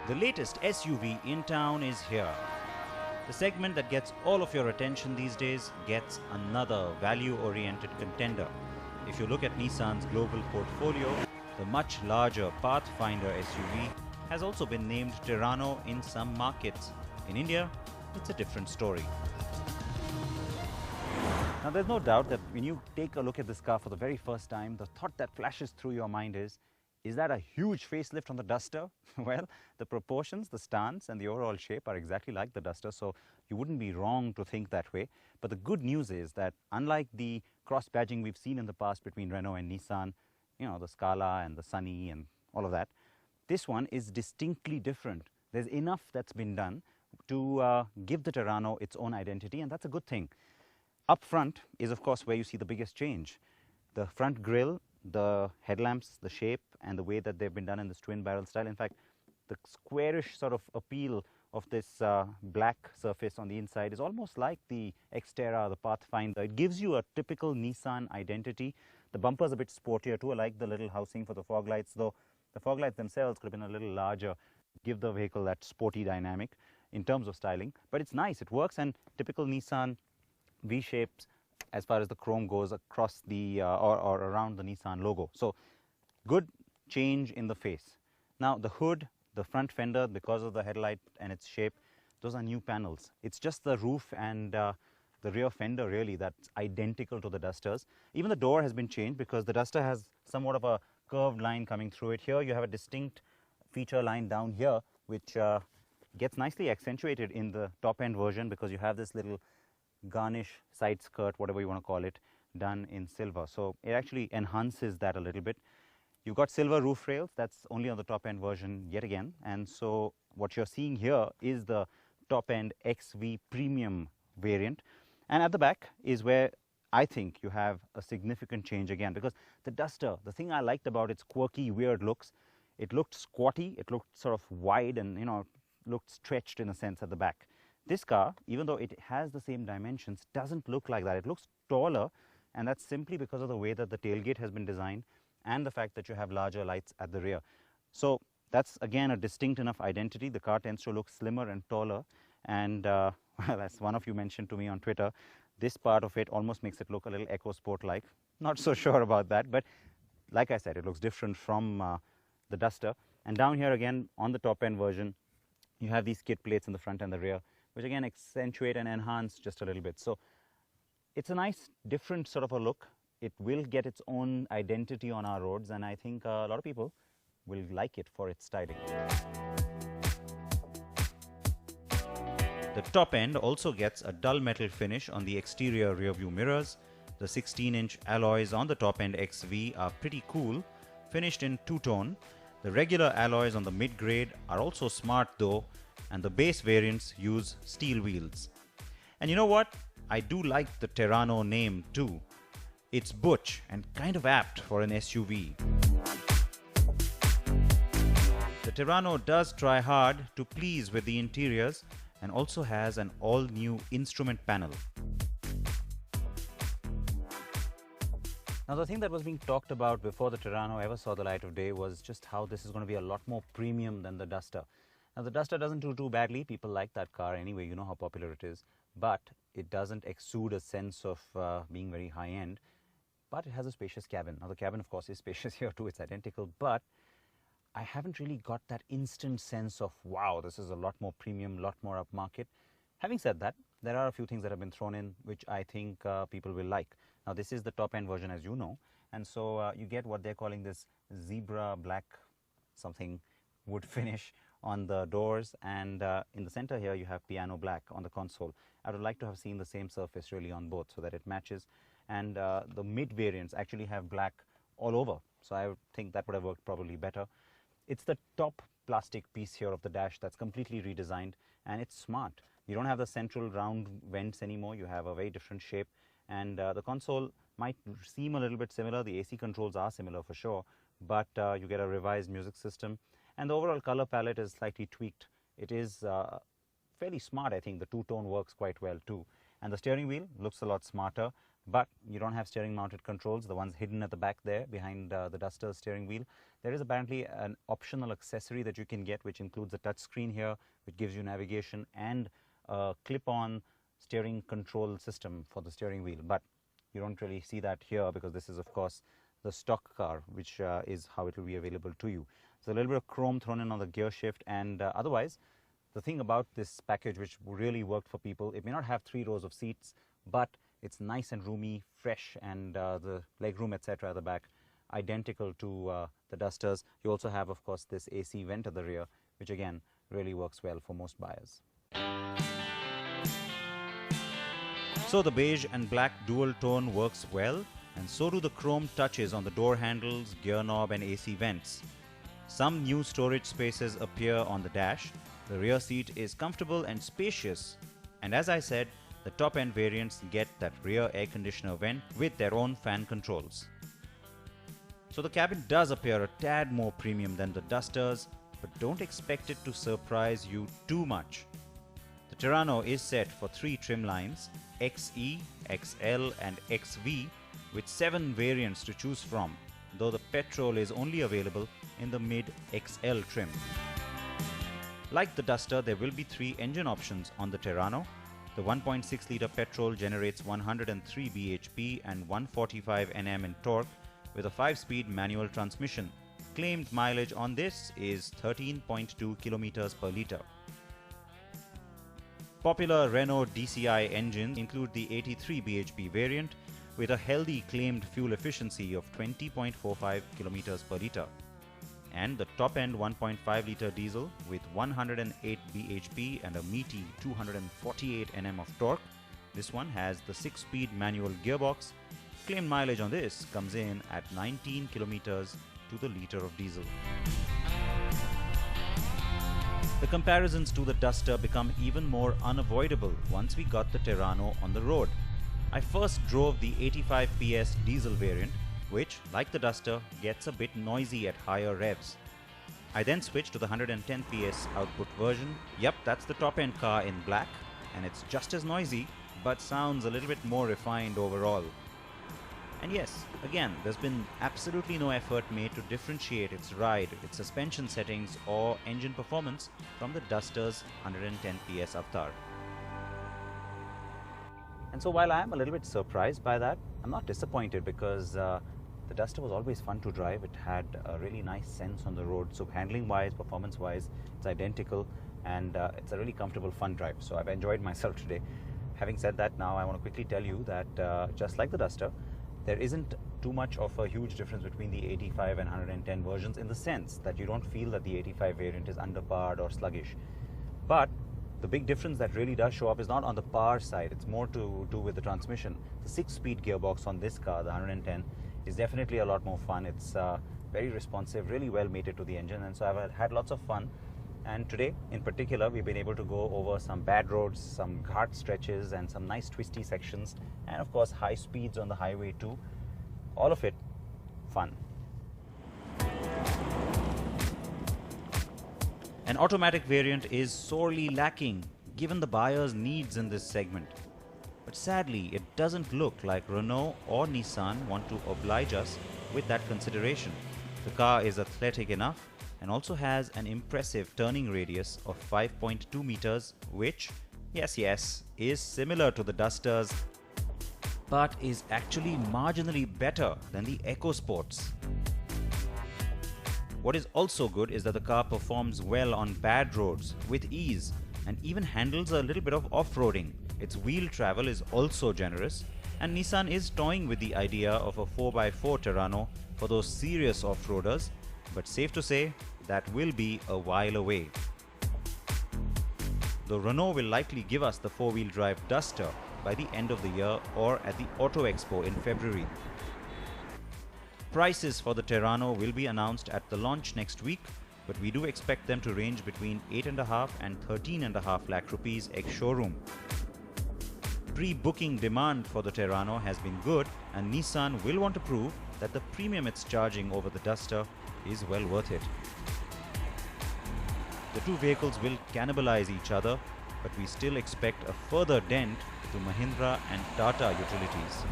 The latest SUV in town is here. The segment that gets all of your attention these days gets another value-oriented contender. If you look at Nissan's global portfolio, the much larger Pathfinder SUV has also been named Terrano in some markets. In India, it's a different story. Now, there's no doubt that when you take a look at this car for the very first time, the thought that flashes through your mind is that a huge facelift on the Duster? Well, the proportions, the stance and the overall shape are exactly like the Duster, so you wouldn't be wrong to think that way. But the good news is that unlike the cross-badging we've seen in the past between Renault and Nissan, you know, the Scala and the Sunny and all of that, this one is distinctly different. There's enough that's been done to give the Terrano its own identity, and that's a good thing. Up front is, of course, where you see the biggest change. The front grille, the headlamps, the shape, and the way that they've been done in this twin barrel style. In fact, the squarish sort of appeal of this black surface on the inside is almost like the Xterra, the Pathfinder. It gives you a typical Nissan identity. The bumper's a bit sportier too. I like the little housing for the fog lights, though the fog lights themselves could have been a little larger, give the vehicle that sporty dynamic in terms of styling. But it's nice, it works, and typical Nissan V-shapes as far as the chrome goes across the or around the Nissan logo. So good change in the face. Now the hood, the front fender, because of the headlight and its shape, those are new panels. It's just the roof and the rear fender really that's identical to the Dusters. Even the door has been changed because the Duster has somewhat of a curved line coming through it. Here you have a distinct feature line down here which gets nicely accentuated in the top end version because you have this little garnish side skirt, whatever you want to call it, done in silver. So it actually enhances that a little bit. You've got silver roof rails, that's only on the top end version yet again. And so what you're seeing here is the top end XV premium variant. And at the back is where I think you have a significant change again, because the Duster, the thing I liked about its quirky, weird looks, it looked squatty, it looked sort of wide and, you know, looked stretched in a sense at the back. This car, even though it has the same dimensions, doesn't look like that. It looks taller, and that's simply because of the way that the tailgate has been designed and the fact that you have larger lights at the rear. So that's again a distinct enough identity. The car tends to look slimmer and taller, and well, as one of you mentioned to me on Twitter, this part of it almost makes it look a little EcoSport-like. Not so sure about that, but like I said, it looks different from the Duster. And down here again, on the top end version, you have these skid plates in the front and the rear, which again accentuate and enhance just a little bit. So it's a nice, different sort of a look. It will get its own identity on our roads, and I think a lot of people will like it for its styling. The top end also gets a dull metal finish on the exterior rear view mirrors. The 16-inch alloys on the top end XV are pretty cool, finished in two-tone. The regular alloys on the mid-grade are also smart though, and the base variants use steel wheels. And you know what? I do like the Terrano name too. It's butch and kind of apt for an SUV. The Terrano does try hard to please with the interiors and also has an all-new instrument panel. Now, the thing that was being talked about before the Terrano ever saw the light of day was just how this is going to be a lot more premium than the Duster. Now, the Duster doesn't do too badly. People like that car anyway. You know how popular it is. But it doesn't exude a sense of being very high-end. But it has a spacious cabin. Now, the cabin, of course, is spacious here too. It's identical. But I haven't really got that instant sense of, wow, this is a lot more premium, a lot more upmarket. Having said that, there are a few things that have been thrown in which I think people will like. Now, this is the top-end version, as you know. And so you get what they're calling this zebra black something wood finish on the doors, and in the center here you have piano black on the console. I would like to have seen the same surface really on both so that it matches, and the mid variants actually have black all over, so I would think that would have worked probably better. It's the top plastic piece here of the dash that's completely redesigned, and it's smart. You don't have the central round vents anymore. You have a very different shape, and the console might seem a little bit similar. The AC controls are similar for sure, but you get a revised music system. And the overall color palette is slightly tweaked. It is fairly smart, I think. The two-tone works quite well too. And the steering wheel looks a lot smarter. but you don't have steering mounted controls, the ones hidden at the back there behind the Duster's steering wheel. There is apparently an optional accessory that you can get, which includes a touch screen here, which gives you navigation and a clip-on steering control system for the steering wheel. But you don't really see that here because this is, of course, the stock car, which is how it will be available to you. So a little bit of chrome thrown in on the gear shift, and otherwise, the thing about this package which really worked for people, it may not have 3 rows of seats, but it's nice and roomy, fresh, and the legroom, etc. at the back, identical to the Dusters. You also have, of course, this AC vent at the rear, which again really works well for most buyers. So the beige and black dual tone works well, and so do the chrome touches on the door handles, gear knob and AC vents. Some new storage spaces appear on the dash. The rear seat is comfortable and spacious, and as I said, the top-end variants get that rear air conditioner vent with their own fan controls. So the cabin does appear a tad more premium than the Dusters, but don't expect it to surprise you too much. The Terrano is set for 3 trim lines, XE, XL and XV, with 7 variants to choose from, though the petrol is only available in the mid-XL trim. Like the Duster, there will be 3 engine options on the Terrano. The 1.6-litre petrol generates 103 bhp and 145 Nm in torque with a 5-speed manual transmission. Claimed mileage on this is 13.2 km per litre. Popular Renault DCI engines include the 83 bhp variant with a healthy claimed fuel efficiency of 20.45 km per litre, and the top-end 1.5-litre diesel with 108 bhp and a meaty 248 Nm of torque. This one has the 6-speed manual gearbox. Claimed mileage on this comes in at 19 km to the litre of diesel. The comparisons to the Duster become even more unavoidable once we got the Terrano on the road. I first drove the 85 PS diesel variant, which, like the Duster, gets a bit noisy at higher revs. I then switched to the 110 PS output version. Yep, that's the top-end car in black, and it's just as noisy, but sounds a little bit more refined overall. And yes, again, there's been absolutely no effort made to differentiate its ride, its suspension settings or engine performance from the Duster's 110 PS Avatar. And so while I am a little bit surprised by that, I'm not disappointed because the Duster was always fun to drive. It had a really nice sense on the road. So handling-wise, performance-wise, it's identical, and it's a really comfortable, fun drive. So I've enjoyed myself today. Having said that, now I want to quickly tell you that just like the Duster, there isn't too much of a huge difference between the 85 and 110 versions in the sense that you don't feel that the 85 variant is underpowered or sluggish. But the big difference that really does show up is not on the power side, it's more to do with the transmission. The 6-speed gearbox on this car, the 110, is definitely a lot more fun. It's very responsive, really well mated to the engine, and so I've had lots of fun. And today, in particular, we've been able to go over some bad roads, some ghat stretches, and some nice twisty sections, and of course high speeds on the highway too. All of it fun. An automatic variant is sorely lacking given the buyer's needs in this segment. But sadly, it doesn't look like Renault or Nissan want to oblige us with that consideration. The car is athletic enough and also has an impressive turning radius of 5.2 meters, which, yes, is similar to the Duster's, but is actually marginally better than the EcoSport's. What is also good is that the car performs well on bad roads with ease and even handles a little bit of off-roading. Its wheel travel is also generous, and Nissan is toying with the idea of a 4x4 Terrano for those serious off-roaders, but safe to say that will be a while away. Though Renault will likely give us the 4-wheel drive Duster by the end of the year or at the Auto Expo in February. Prices for the Terrano will be announced at the launch next week, but we do expect them to range between 8.5 and 13.5 lakh rupees ex-showroom. Pre-booking demand for the Terrano has been good, and Nissan will want to prove that the premium it's charging over the Duster is well worth it. The two vehicles will cannibalize each other, but we still expect a further dent to Mahindra and Tata utilities.